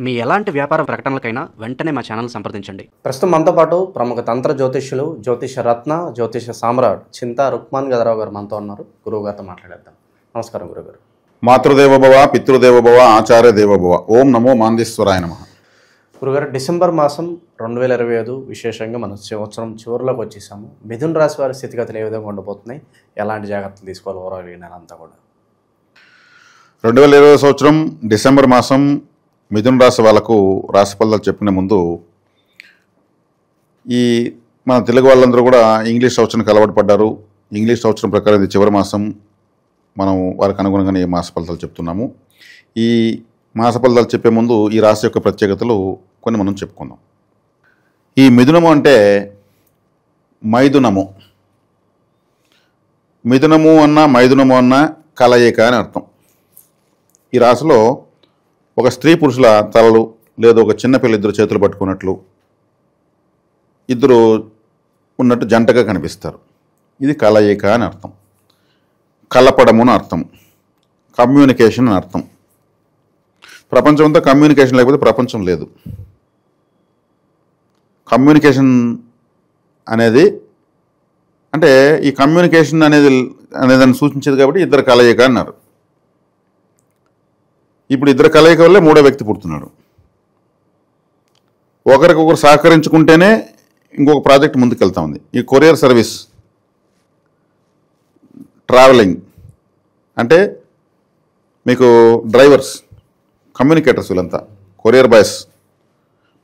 మీ ఎలాంటి వ్యాపార ప్రకటనలకైనా వెంటనే మా ఛానల్ సంప్రదించండి. ప్రస్తుతం మనతో పాటు ప్రముఖ తంత్ర జ్యోతిష్యులు, జ్యోతిష రత్న, జ్యోతిష సామ్రాట్ చింతా రుక్మాన్ గదరావు గారు మనతో ఉన్నారు. గురువు గారితో మాట్లాడేద్దాం. నమస్కారం గురుగారు. మాతృదేవోభవ, పితృదేవోభవ, ఆచార్య దేవోభవ. ఓం నమో మాందేశ్వరాయ నమః. గురుగారు, డిసెంబర్ మాసం 2025 విశేషంగా మనం సంవత్సరం చివరిలోకి వచ్చేసాము. మిథున రాశి వారి స్థితిగతులు ఏ విధంగా ఉండబోతున్నాయి, ఎలాంటి జాగ్రత్తలు తీసుకోవాలి ఓవరాల్ ఈ నెల అంతా కూడా? 2020 సంవత్సరం డిసెంబర్ మాసం మిథున రాశి వాళ్ళకు రాశి ఫలాలు చెప్పుకునే ముందు ఈ మన తెలుగు వాళ్ళందరూ కూడా ఇంగ్లీష్ సంవత్సరానికి అలవాటు పడ్డారు. ఇంగ్లీష్ సంవత్సరం ప్రకారం ఇది చివరి మాసం. మనం వారికి అనుగుణంగానే ఈ మాస ఫలితాలు చెప్తున్నాము. ఈ మాస ఫలితాలు చెప్పే ముందు ఈ రాశి యొక్క ప్రత్యేకతలు కొన్ని మనం చెప్పుకుందాం. ఈ మిథునము అంటే మైథునము. మిథునము అన్న మైథునము అన్న కలయిక అని అర్థం. ఈ రాశిలో ఒక స్త్రీ పురుషుల తలలు లేదా ఒక చిన్నపిల్ల ఇద్దరు చేతులు పట్టుకున్నట్లు ఇద్దరు ఉన్నట్టు జంటగా కనిపిస్తారు. ఇది కలయిక అని అర్థం. కలపడము అని అర్థం. కమ్యూనికేషన్ అని అర్థం. ప్రపంచం అంతా కమ్యూనికేషన్ లేకపోతే ప్రపంచం లేదు. కమ్యూనికేషన్ అనేది అంటే ఈ కమ్యూనికేషన్ అనేదాన్ని సూచించేది కాబట్టి ఇద్దరు కలయిక అన్నారు. ఇప్పుడు ఇద్దరు కలయిక వల్లే మూడో వ్యక్తి పుడుతున్నాడు. ఒకరికొకరు సహకరించుకుంటేనే ఇంకొక ప్రాజెక్ట్ ముందుకెళ్తా ఉంది. ఈ కొరియర్ సర్వీస్, ట్రావెలింగ్ అంటే మీకు డ్రైవర్స్, కమ్యూనికేటర్స్, వీళ్ళంతా కొరియర్ బాయ్స్.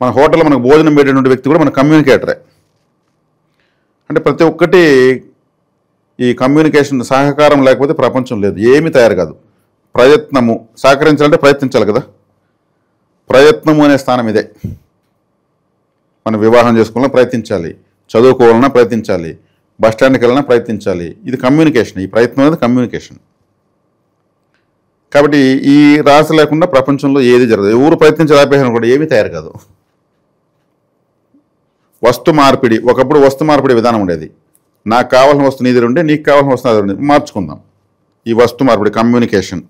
మన హోటల్లో మనకు భోజనం పెట్టేటువంటి వ్యక్తి కూడా మన కమ్యూనికేటరే. అంటే ప్రతి ఒక్కటి ఈ కమ్యూనికేషన్ సహకారం లేకపోతే ప్రపంచం లేదు, ఏమీ తయారు కాదు. ప్రయత్నము, సహకరించాలంటే ప్రయత్నించాలి కదా. ప్రయత్నము అనే స్థానం ఇదే. మనం వివాహం చేసుకోవాలన్నా ప్రయత్నించాలి, చదువుకోవాలన్నా ప్రయత్నించాలి, బస్ స్టాండ్కి వెళ్ళినా ప్రయత్నించాలి. ఇది కమ్యూనికేషన్. ఈ ప్రయత్నం అనేది కమ్యూనికేషన్. కాబట్టి ఈ రాశి లేకుండా ప్రపంచంలో ఏది జరగదు. ఎవరు ప్రయత్నించాలి కూడా ఏమీ తయారు కాదు. వస్తు మార్పిడి, ఒకప్పుడు వస్తు మార్పిడి విధానం ఉండేది. నాకు కావాల్సిన వస్తువు నీది ఉండే, నీకు కావాల్సిన వస్తువు అది ఉండే, మార్చుకుందాం. ఈ వస్తు మార్పిడి కమ్యూనికేషన్.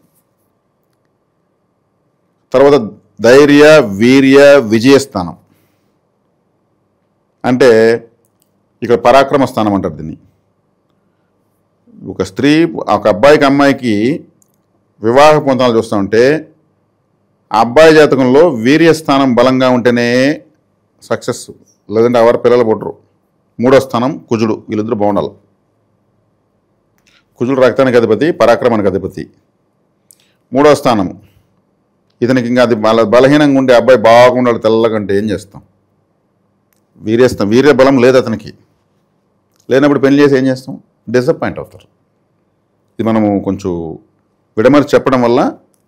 తర్వాత ధైర్య, వీర్య, విజయస్థానం అంటే ఇక్కడ పరాక్రమ స్థానం అంటారు దీన్ని. ఒక స్త్రీ ఒక అబ్బాయికి అమ్మాయికి వివాహ పొందాలు చూస్తూ ఉంటే ఆ అబ్బాయి జాతకంలో వీర్యస్థానం బలంగా ఉంటేనే సక్సెస్, లేదంటే ఎవరు పిల్లలు పుట్టరు. మూడో స్థానం కుజుడు, వీళ్ళిద్దరు బాగుండాలి. కుజుడు రక్తానికి అధిపతి, పరాక్రమానికి అధిపతి. మూడో స్థానము ఇతనికి ఇంకా అది బలహీనంగా ఉండే అబ్బాయి బాగుండాలి తెల్లగంటే ఏం చేస్తాం? వీర్య బలం లేదు అతనికి. లేనప్పుడు పెళ్లి చేసి ఏం చేస్తాం? డిసప్పాయింట్ అవుతారు. ఇది మనము కొంచెం విడమరి చెప్పడం వల్ల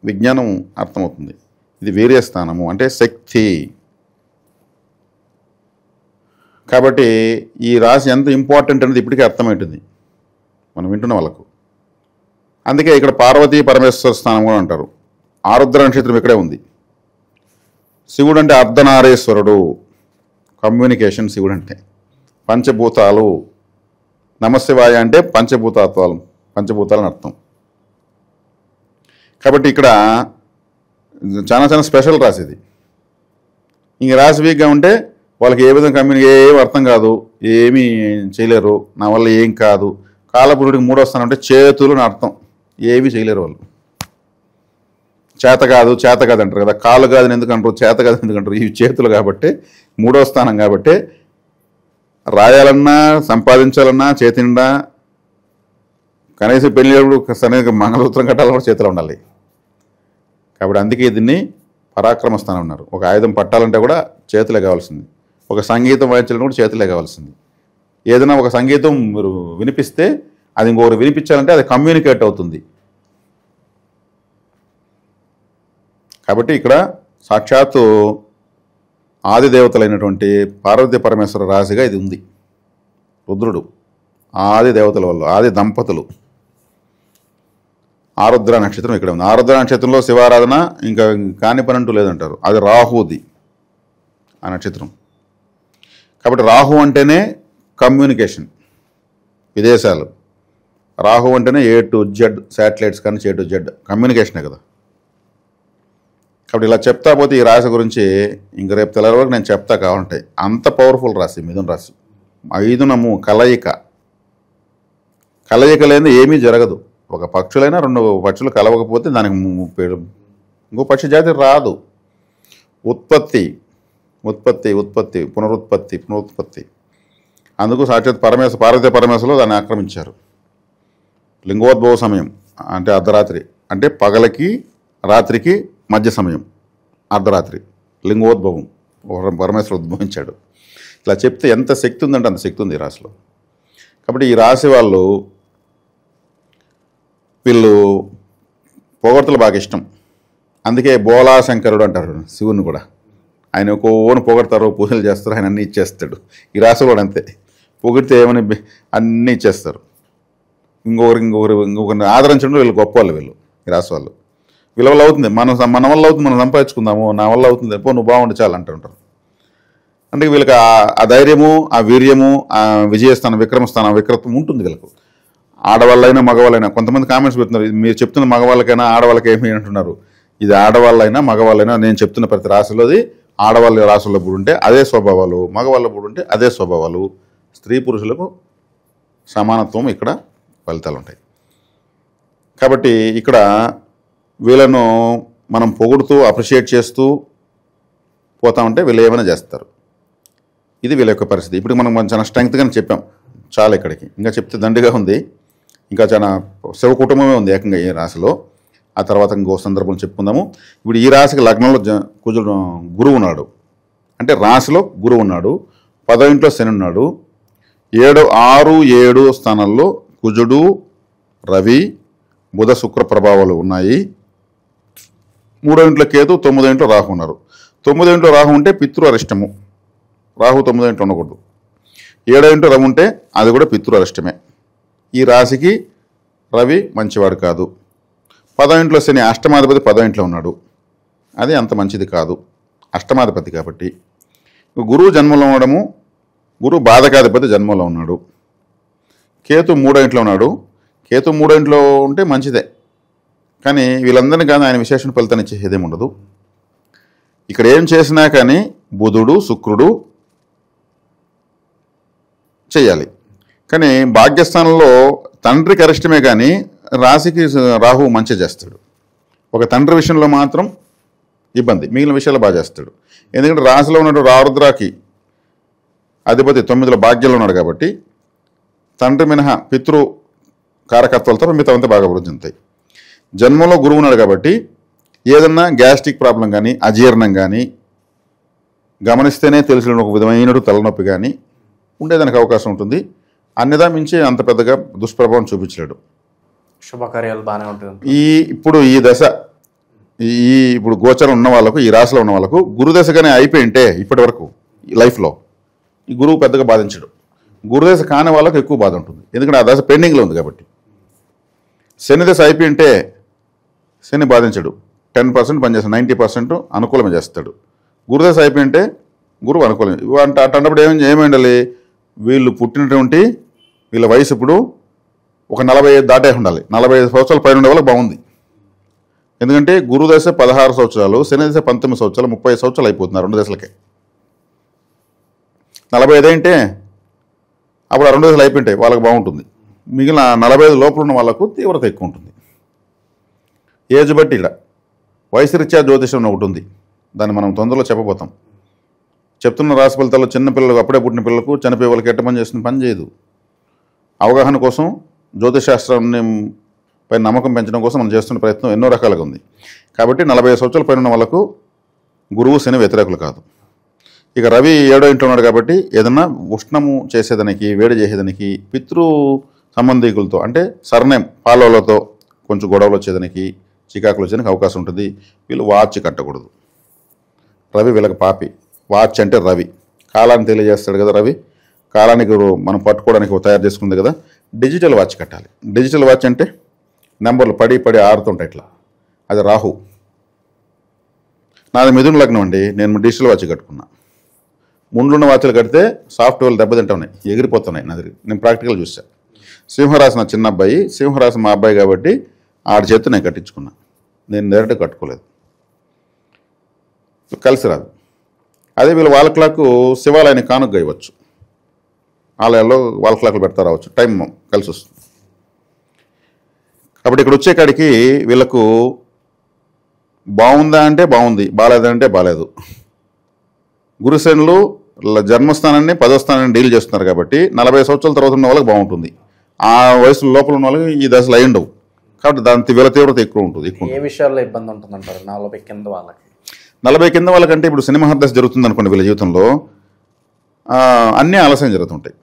విజ్ఞానం అర్థమవుతుంది. ఇది వీర్యస్థానము అంటే శక్తి. కాబట్టి ఈ రాశి ఎంత ఇంపార్టెంట్ అనేది ఇప్పటికీ అర్థమవుతుంది మనం వింటున్న వాళ్ళకు. అందుకే ఇక్కడ పార్వతీ పరమేశ్వర స్థానం కూడా అంటారు. ఆరుద్ర నక్షత్రం ఇక్కడే ఉంది. శివుడు అంటే అర్ధనారీశ్వరుడు, కమ్యూనికేషన్. శివుడు అంటే పంచభూతాలు. నమశివాయ అంటే పంచభూతాలని అర్థం. కాబట్టి ఇక్కడ చాలా చాలా స్పెషల్ రాశి ఇది. ఇంక రాశి వీక్గా ఉంటే వాళ్ళకి ఏ విధంగా ఏం అర్థం కాదు, ఏమీ చేయలేరు, నా వల్ల ఏం కాదు. కాలపురుడికి మూడో స్థానం అంటే చేతులు అని అర్థం. ఏమీ చేయలేరు వాళ్ళు. చేత కాదు అంటారు కదా. కాలు కాదని ఎందుకు అంటారు, చేత కాదని ఎందుకు అంటారు? ఇవి చేతులు కాబట్టి, మూడో స్థానం కాబట్టి రాయాలన్నా సంపాదించాలన్నా చేతి నిండా, కనీసం పెళ్ళినప్పుడు సరైన మంగళసూత్రం కట్టాలని కూడా చేతిలో ఉండాలి. కాబట్టి అందుకే దీన్ని పరాక్రమ స్థానం ఉన్నారు. ఒక ఆయుధం పట్టాలంటే కూడా చేతులే కావాల్సింది. ఒక సంగీతం వాయించాలంటే కూడా చేతులే కావాల్సింది. ఏదైనా ఒక సంగీతం మీరు వినిపిస్తే అది ఇంకొకరు వినిపించాలంటే అది కమ్యూనికేట్ అవుతుంది. కాబట్టి ఇక్కడ సాక్షాత్తు ఆది దేవతలైనటువంటి పార్వతీ పరమేశ్వర రాశిగా ఇది ఉంది. రుద్రుడు ఆది దేవతల వల్ల, ఆది దంపతులు. ఆరుద్ర నక్షత్రం ఇక్కడ ఉంది. ఆరుద్ర నక్షత్రంలో శివారాధన ఇంకా కాని పని అంటూ లేదంటారు. అది రాహుది ఆ నక్షత్రం. కాబట్టి రాహు అంటేనే కమ్యూనికేషన్, విదేశాలు. రాహు అంటేనే A to Z శాటిలైట్స్ కానీ A to Z కమ్యూనికేషనే కదా. కాబట్టి ఇలా చెప్తా పోతే ఈ రాశి గురించి ఇంక రేపు తెల్లవారి వరకు నేను చెప్తా కావాలంటే అంత పవర్ఫుల్ రాశి మిథున రాశి. 5 కలయిక లేని ఏమీ జరగదు. ఒక పక్షులైనా 2 పక్షులు కలవకపోతే దానికి ఇంకో పక్షి జాతి రాదు. ఉత్పత్తి పునరుత్పత్తి. అందుకు సాక్షాత్ పార్వతీ పరమేశ్వరులు దాన్ని ఆక్రమించారు. లింగోద్భవ సమయం అంటే అర్ధరాత్రి, అంటే పగలకి రాత్రికి మధ్య సమయం అర్ధరాత్రి. లింగోద్భవం పరమేశ్వరుడు ఉద్భవించాడు. ఇట్లా చెప్తే ఎంత శక్తి ఉందంటే అంత శక్తి ఉంది ఈ రాశిలో. కాబట్టి ఈ రాశి వీళ్ళు పొగడ్తలు బాగా ఇష్టం. అందుకే బోలా శంకరుడు అంటారు శివుని కూడా. ఆయన ఓను పొగడతారు, పూజలు చేస్తారు, ఆయన అన్నీ ఇచ్చేస్తాడు. ఈ రాశి కూడా అంతే, పొగిడితే ఏమని అన్నీ ఇచ్చేస్తారు. ఇంకొకరిని ఆదరించడం వీళ్ళు గొప్ప వాళ్ళు. వీళ్ళు ఈ రాశి వాళ్ళు వీళ్ళ వల్ల అవుతుంది, మన వల్ల అవుతుంది, మనం సంపాదించుకుందాము, నా వల్ల అవుతుంది, నువ్వు బాగుండి చాలు అంటుంటారు. అంటే వీళ్ళకి ఆ ధైర్యము, ఆ వీర్యము, ఆ విజయస్థానం, విక్రత్వం ఉంటుంది వీళ్ళకు. ఆడవాళ్ళైనా మగవాళ్ళైనా. కొంతమంది కామెంట్స్ పెడుతున్నారు, మీరు చెప్తున్న మగవాళ్ళకైనా ఆడవాళ్ళకి ఏమి అంటున్నారు. ఇది ఆడవాళ్ళైనా మగవాళ్ళైనా నేను చెప్తున్న ప్రతి రాశిలోది ఆడవాళ్ళ రాశుల్లో ఉంటే అదే స్వభావాలు, మగవాళ్ళ ఉంటే అదే స్వభావాలు. స్త్రీ పురుషులకు సమానత్వం ఇక్కడ ఫలితాలు ఉంటాయి. కాబట్టి ఇక్కడ వీళ్ళను మనం పొగుడుతూ అప్రిషియేట్ చేస్తూ పోతా ఉంటే వీళ్ళు ఏమైనా చేస్తారు. ఇది వీళ్ళ యొక్క పరిస్థితి. ఇప్పుడు మనం చాలా స్ట్రెంగ్త్గానే చెప్పాం చాలా. ఇక్కడికి ఇంకా చెప్తే దండిగా ఉంది. ఇంకా చాలా శివ కుటుంబమే ఉంది ఏకంగా ఈ రాశిలో. ఆ తర్వాత ఇంకో సందర్భం చెప్పుకుందాము. ఇప్పుడు ఈ రాశికి లగ్నంలో గురువు ఉన్నాడు, అంటే రాశిలో గురువు ఉన్నాడు. 10వ ఇంట్లో శని ఉన్నాడు. 6, 7 స్థానాల్లో కుజుడు, రవి, బుధ, శుక్ర ప్రభావాలు ఉన్నాయి. 3వ ఇంట్లో కేతు, 9వ ఇంట్లో రాహు ఉన్నారు. 9వ ఇంట్లో రాహు ఉంటే పితృ అరిష్టము. రాహు 9వ ఇంట్లో ఉండకూడదు. 7వ ఇంట్లో రవి ఉంటే అది కూడా పితృ అరిష్టమే. ఈ రాశికి రవి మంచివాడు కాదు. 10వ ఇంట్లో శని అష్టమాధిపతి 10వ ఇంట్లో ఉన్నాడు. అది అంత మంచిది కాదు, అష్టమాధిపతి కాబట్టి. గురువు జన్మలో ఉండడము, గురువు బాధకాధిపతి జన్మలో ఉన్నాడు. కేతు 3వ ఇంట్లో ఉన్నాడు. కేతు 3వ ఇంట్లో ఉంటే మంచిదే, కానీ వీళ్ళందరినీ కానీ ఆయన విశేషణ ఫలితాన్ని ఇచ్చేదేమి ఉండదు. ఇక్కడ ఏం చేసినా కానీ బుధుడు, శుక్రుడు చేయాలి. కానీ భాగ్యస్థానంలో తండ్రికి అరిష్టమే కానీ రాశికి రాహు మంచి చేస్తాడు. ఒక తండ్రి విషయంలో మాత్రం ఇబ్బంది, మిగిలిన విషయాలు బాగా చేస్తాడు. ఎందుకంటే రాశిలో ఉన్నట్టు రారుద్రాకి అధిపతి 9లో భాగ్యంలో ఉన్నాడు కాబట్టి తండ్రి మినహా పితృ కారకత్వాలతో మిగతావంతా బాగా అభివృద్ధి ఉంటాయి. జన్మలో గురువు ఉన్నాడు కాబట్టి ఏదన్నా గ్యాస్ట్రిక్ ప్రాబ్లం కానీ, అజీర్ణం కానీ, గమనిస్తేనే తెలిసిన ఒక విధమైన తలనొప్పి కానీ ఉండేదానికి అవకాశం ఉంటుంది. అన్నిదా మించి అంత పెద్దగా దుష్ప్రభావం చూపించలేడు. శుభకార్యాలు బాగానే ఉంటుంది. ఇప్పుడు ఈ దశ ఇప్పుడు గోచరం ఉన్న వాళ్ళకు, ఈ రాశిలో ఉన్న వాళ్ళకు గురుదశగానే అయిపోయింటే ఇప్పటి వరకు ఈ లైఫ్లో ఈ గురువు పెద్దగా బాధించడు. గురుదశ కాని వాళ్ళకు ఎక్కువ బాధ ఉంటుంది, ఎందుకంటే ఆ దశ పెండింగ్లో ఉంది కాబట్టి. శని దశ అయిపోయింటే శని బాధించడు, 10% పనిచేస్తాడు, 90% అనుకూలమే చేస్తాడు. గురుదశ అయిపోయింటే గురువు అనుకూలం. అంటే అన్నప్పుడు ఏమి ఉండాలి, వీళ్ళు పుట్టినటువంటి వీళ్ళ వయసు ఇప్పుడు ఒక 45 దాటే ఉండాలి. 45 సంవత్సరాల పైన ఉండే వాళ్ళకి బాగుంది. ఎందుకంటే గురుదశ 16 సంవత్సరాలు, శని దశ 19 సంవత్సరాలు, 30 సంవత్సరాలు అయిపోతున్నారు 2 దశలకే. 45 అంటే అప్పుడు ఆ 2 దశలు అయిపోయింటాయి, వాళ్ళకి బాగుంటుంది. మిగిలిన 45 లోపల ఉన్న వాళ్ళకు తీవ్రత ఎక్కువ ఉంటుంది. ఏజ్ బట్టి ఇక్కడ వయసు రీత్యా జ్యోతిషం ఒకటి ఉంది, దాన్ని మనం తొందరలో చెప్పబోతాం. చెప్తున్న రాశి ఫలితాల్లో చిన్నపిల్లలకు, అప్పుడే పుట్టిన పిల్లలకు, చనిపోయే వాళ్ళకి ఎట్ట పని చేసిన పని చేయదు. అవగాహన కోసం, జ్యోతిషాస్త్రాన్ని పైన నమ్మకం పెంచడం కోసం మనం చేస్తున్న ప్రయత్నం ఎన్నో రకాలుగా ఉంది. కాబట్టి 45 సంవత్సరాల పైన ఉన్న వాళ్ళకు గురువు శని వ్యతిరేకులు కాదు. ఇక రవి 7వ ఇంట్లో ఉన్నాడు కాబట్టి ఏదన్నా ఉష్ణము చేసేదానికి, వేడి చేసేదానికి, పితృ సంబంధికులతో అంటే సర్నేమ్ పాలవులతో కొంచెం గొడవలు వచ్చేదానికి, చికాకులు వచ్చేదానికి అవకాశం ఉంటుంది. వీళ్ళు వాచ్ కట్టకూడదు. రవి వీళ్ళకి పాపి. వాచ్ అంటే రవి కాలాన్ని తెలియజేస్తాడు కదా. రవి కాలానికి మనం పట్టుకోవడానికి తయారు చేసుకుంది కదా. డిజిటల్ వాచ్ కట్టాలి. డిజిటల్ వాచ్ అంటే నెంబర్లు పడి ఆరుతుంటాయి ఇట్లా, అది రాహు. నాది మిథున లగ్నం అండి, నేను డిజిటల్ వాచ్ కట్టుకున్నా. ముందున్న వాచ్లు కడితే సాఫ్ట్వేర్లు దెబ్బతింటా ఉన్నాయి, ఎగిరిపోతున్నాయి. నేను ప్రాక్టికల్ చూసా. సింహరాశి నా చిన్న అబ్బాయి, సింహరాశి మా అబ్బాయి కాబట్టి ఆడి చేత నేను కట్టించుకున్నా, నేను డైరెక్ట్గా కట్టుకోలేదు. కలిసి రాదు. అదే వీళ్ళు వాల్ క్లాక్ శివాలయాన్ని కానుగ్గా ఇవ్వచ్చు, ఆలయాల్లో వాల్ క్లాక్లు పెడతా రావచ్చు, టైం కలిసి వస్తుంది. కాబట్టి ఇక్కడ వచ్చే కాడికి వీళ్ళకు బాగుందా అంటే బాగుంది, బాగాలేదా అంటే బాగాలేదు. గురుశనులు జన్మస్థానాన్ని 10వ స్థానాన్ని డీల్ చేస్తున్నారు కాబట్టి 40 సంవత్సరాల తర్వాత ఉన్న వాళ్ళకి బాగుంటుంది. ఆ వయసు లోపల ఉన్న వాళ్ళకి ఈ దశలు అయి ఉండవు. కాబట్టి దాని వీళ్ళ తీవ్రత ఎక్కువ ఉంటుంది. ఏ విషయాల్లో ఇబ్బంది ఉంటుందంటారు 40 కింద వాళ్ళకి? 40 కింద వాళ్ళకంటే ఇప్పుడు శని మహర్దశ జరుగుతుంది అనుకోండి, వీళ్ళ జీవితంలో అన్నీ ఆలస్యం జరుగుతుంటాయి.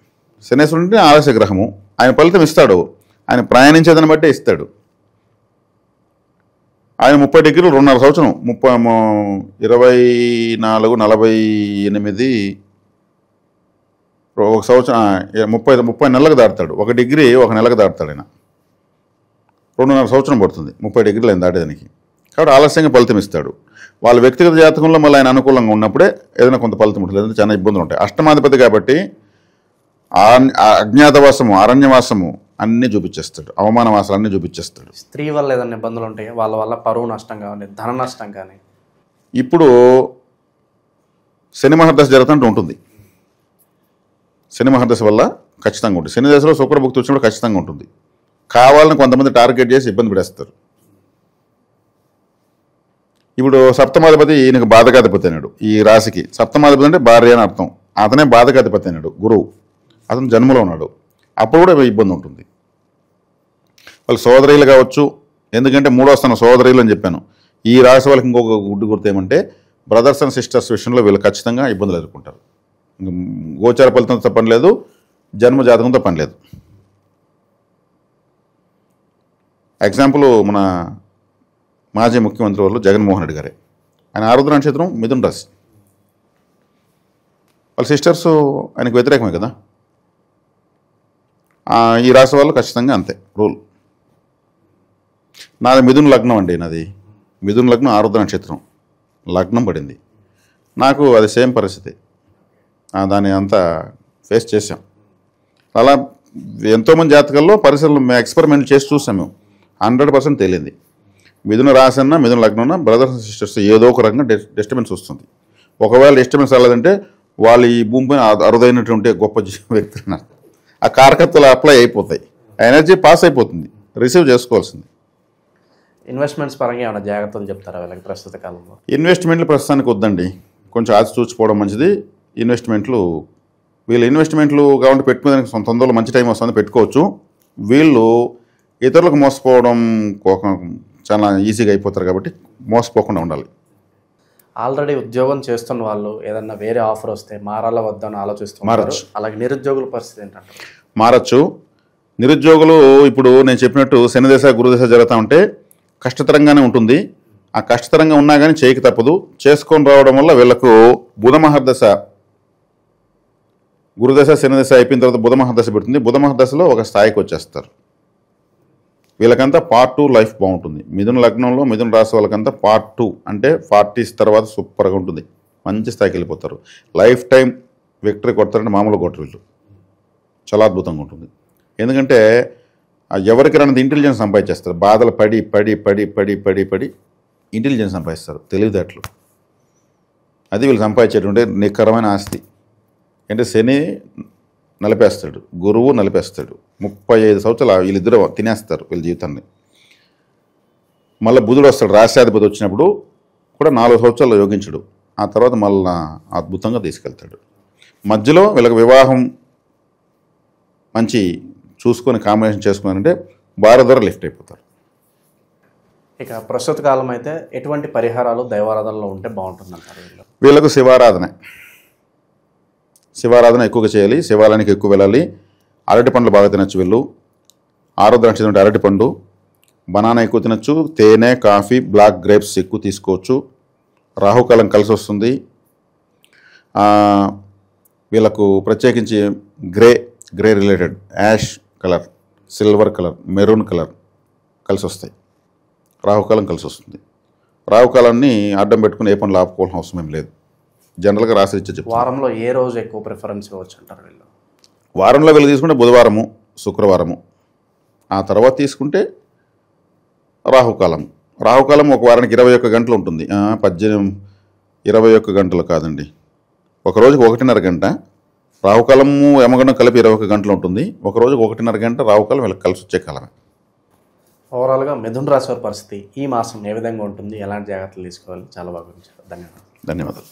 శనేశ్వరుడు అంటే ఆలస్య గ్రహము, ఆయన ఫలితం ఇస్తాడు, ఆయన ప్రయాణించేదాన్ని బట్టే ఇస్తాడు. ఆయన 30 డిగ్రీలు 2.5 సంవత్సరం, 24, 48 ఒక సంవత్సరం 30 నెలలకు దాటుతాడు. 1 డిగ్రీ 1 నెలకు దాటుతాడు. ఆయన 2.5 సంవత్సరం పడుతుంది 30 డిగ్రీలు ఆయన దాటేదానికి. కాబట్టి ఆలస్యంగా ఫలితం ఇస్తాడు. వాళ్ళ వ్యక్తిగత జాతకంలో మళ్ళీ ఆయన అనుకూలంగా ఉన్నప్పుడే ఏదైనా కొంత ఫలితం ఉంటుంది, లేదంటే చాలా ఇబ్బందులు ఉంటాయి. అష్టమాధిపతి కాబట్టి అజ్ఞాతవాసము, అరణ్యవాసము అన్నీ చూపించేస్తాడు, అవమానవాసాలు అన్నీ చూపించేస్తాడు. స్త్రీ వల్ల ఏదైనా ఇబ్బందులు ఉంటాయి, వాళ్ళ వల్ల పరువు నష్టం కానీ ధన నష్టం కానీ? ఇప్పుడు శని మహర్దశ జరుగుతుంటూ ఉంటుంది. శని మహర్దశ వల్ల ఖచ్చితంగా ఉంటుంది. శని దశలో శుక్రభుక్తి వచ్చినప్పుడు ఖచ్చితంగా ఉంటుంది. కావాలని కొంతమంది టార్గెట్ చేసి ఇబ్బంది పెడేస్తారు. ఇప్పుడు సప్తమాధిపతి ఈయనకు బాధకాధిపతి అయినాడు. ఈ రాశికి సప్తమాధిపతి అంటే భార్య అని అర్థం. అతనే బాధకాధిపతి అయినాడు గురువు. అతను జన్మలో ఉన్నాడు, అప్పుడు కూడా ఇబ్బంది ఉంటుంది. వాళ్ళు సోదరీలు కావచ్చు, ఎందుకంటే 3వ స్థానం సోదరీలు అని చెప్పాను. ఈ రాశి వాళ్ళకి ఇంకొక గుడ్డు గుర్తు ఏమంటే బ్రదర్స్ అండ్ సిస్టర్స్ విషయంలో వీళ్ళు ఖచ్చితంగా ఇబ్బందులు ఎదుర్కొంటారు. గోచార ఫలితంతో పని లేదు, జన్మ జాతకంతో పని లేదు. ఎగ్జాంపుల్ మన మాజీ ముఖ్యమంత్రి వాళ్ళు జగన్మోహన్ రెడ్డి గారే. ఆయన ఆరుద్ర నక్షత్రం, మిథున రాశి. వాళ్ళ సిస్టర్స్ ఆయనకు వ్యతిరేకమే కదా. ఈ రాశి వాళ్ళు ఖచ్చితంగా అంతే రూల్. నాది మిథున లగ్నం అండి, నాది మిథున లగ్నం, ఆరుద్ర నక్షత్రం లగ్నం పడింది నాకు. అది సేమ్ పరిస్థితి, దాన్ని అంతా ఫేస్ చేసాం. అలా ఎంతోమంది జాతకాల్లో పరిస్థితులు మేము ఎక్స్పెరిమెంట్ చేసి చూసాం. మేము 100% తేలింది. మిథున రాశి అన్నా మిథున లగ్నం అన్నా బ్రదర్స్ సిస్టర్స్ ఏదో ఒక రకంగా డిస్టర్బెన్స్ వస్తుంది. ఒకవేళ డిస్టర్బెన్స్ రాలేదంటే వాళ్ళు ఈ భూమిపైన అరుదైనటువంటి గొప్ప వ్యక్తులు అన్నారు. ఆ కారకత్వాలు అప్లై అయిపోతాయి, ఎనర్జీ పాస్ అయిపోతుంది, రిసీవ్ చేసుకోవాల్సింది. ఇన్వెస్ట్మెంట్స్ పరంగా ఏమైనా జాగ్రత్తలు చెప్తారా వీళ్ళకి ప్రస్తుత కాలంలో? ఇన్వెస్ట్మెంట్లు ప్రస్తుతానికి వద్దండి, కొంచెం ఆచి చూచిపోవడం మంచిది. వీళ్ళు ఇన్వెస్ట్మెంట్లు కావాలంటే పెట్టుకునేదానికి సొంత తొందరలో మంచి టైం వస్తుంది, పెట్టుకోవచ్చు. వీళ్ళు ఇతరులకు మోసపోవడం చాలా ఈజీగా అయిపోతారు కాబట్టి మోసపోకుండా ఉండాలి. ఆల్రెడీ ఉద్యోగం చేస్తున్న వాళ్ళు ఏదన్నా వేరే ఆఫర్ వస్తే మారాలా వద్దని ఆలోచిస్తున్నారు. మారచ్చు. అలాగే నిరుద్యోగుల పరిస్థితి ఏంటంటే? మారచ్చు. నిరుద్యోగులు ఇప్పుడు నేను చెప్పినట్టు శనిదశ గురుదశ జరుగుతూ ఉంటే కష్టతరంగానే ఉంటుంది. ఆ కష్టతరంగా ఉన్నా కానీ చేయక తప్పదు. చేసుకొని రావడం వల్ల వీళ్ళకు బుధ మహర్దశ, గురుదశ శనిదశ అయిపోయిన తర్వాత బుధ మహర్దశ పెడుతుంది. బుధ మహర్దశలో ఒక స్థాయికి వచ్చేస్తారు. వీళ్ళకంతా పార్ట్ 2 లైఫ్ బాగుంటుంది. మిథున లగ్నంలో మిథున రాశి వాళ్ళకంతా పార్ట్ 2 అంటే 40s తర్వాత సూపర్గా ఉంటుంది, మంచి స్థాయికి వెళ్ళిపోతారు. లైఫ్ టైం విక్టరీ కొడతారంటే మామూలు కొట్టరు వీళ్ళు, చాలా అద్భుతంగా ఉంటుంది. ఎందుకంటే ఎవరికి రానిది ఇంటెలిజెన్స్ సంపాదించేస్తారు. బాధలు పడి పడి పడి పడి పడి పడి ఇంటెలిజెన్స్ సంపాదిస్తారు, తెలివితేటలు. అది వీళ్ళు సంపాదించేటువంటి నికరమైన ఆస్తి. అంటే శని నలిపేస్తాడు, గురువు నలిపేస్తాడు. 35 సంవత్సరాలు వీళ్ళిద్దరూ తినేస్తారు వీళ్ళ జీవితాన్ని. మళ్ళీ బుధుడు వస్తాడు, రాశ్యాధిపతి వచ్చినప్పుడు కూడా 4 సంవత్సరాలు యోగించడు. ఆ తర్వాత మళ్ళీ అద్భుతంగా తీసుకెళ్తాడు. మధ్యలో వీళ్ళకి వివాహం మంచి చూసుకొని కాంబినేషన్ చేసుకున్నారంటే భార్య ద్వారా లిఫ్ట్ అయిపోతారు. ఇక ప్రస్తుత కాలం అయితే ఎటువంటి పరిహారాలు దైవారాధనలో ఉంటే బాగుంటుందంటారు? వీళ్ళకు శివారాధన ఎక్కువగా చేయాలి, శివాలయానికి ఎక్కువ వెళ్ళాలి. అరటి పండ్లు బాగా తినచ్చు వీళ్ళు. ఆరోగ్య నక్షత్రం అరటి పండు, బనానా ఎక్కువ తినచ్చు. తేనె, కాఫీ, బ్లాక్ గ్రేప్స్ ఎక్కువ తీసుకోవచ్చు. రాహుకాలం కలిసి వస్తుంది. వీళ్ళకు ప్రత్యేకించి grey related ash colour, silver colour, maroon colour కలిసి వస్తాయి. రాహుకాలం కలిసి వస్తుంది. రాహుకాలాన్ని అడ్డం పెట్టుకుని ఏ పనులు ఆపుకోవాల్సిన అవసరం ఏం లేదు. జనరల్గా రాసి ఇచ్చే వారంలో ఏ రోజు ఎక్కువ ప్రిఫరెన్స్ ఇవ్వచ్చు అంటారు వీళ్ళు? వారంలో వీళ్ళు తీసుకుంటే బుధవారము, శుక్రవారము. ఆ తర్వాత తీసుకుంటే రాహుకాలం. రాహుకాలం ఒక వారానికి 21 గంటలు ఉంటుంది. 21 గంటలు కాదండి, ఒక రోజుకి 1.5 గంట. రావుకాలము యమగండం కలిపి 21 గంటలు ఉంటుంది. ఒక రోజుకి 1.5 గంట రావుకాలం వీళ్ళకి కలిసి వచ్చే కాలమే. ఓవరాల్గా మిథున రాశి వారి పరిస్థితి ఈ మాసం ఏ విధంగా ఉంటుంది, ఎలాంటి జాగ్రత్తలు తీసుకోవాలి, చాలా బాగా గురించి ధన్యవాదాలు. ధన్యవాదాలు.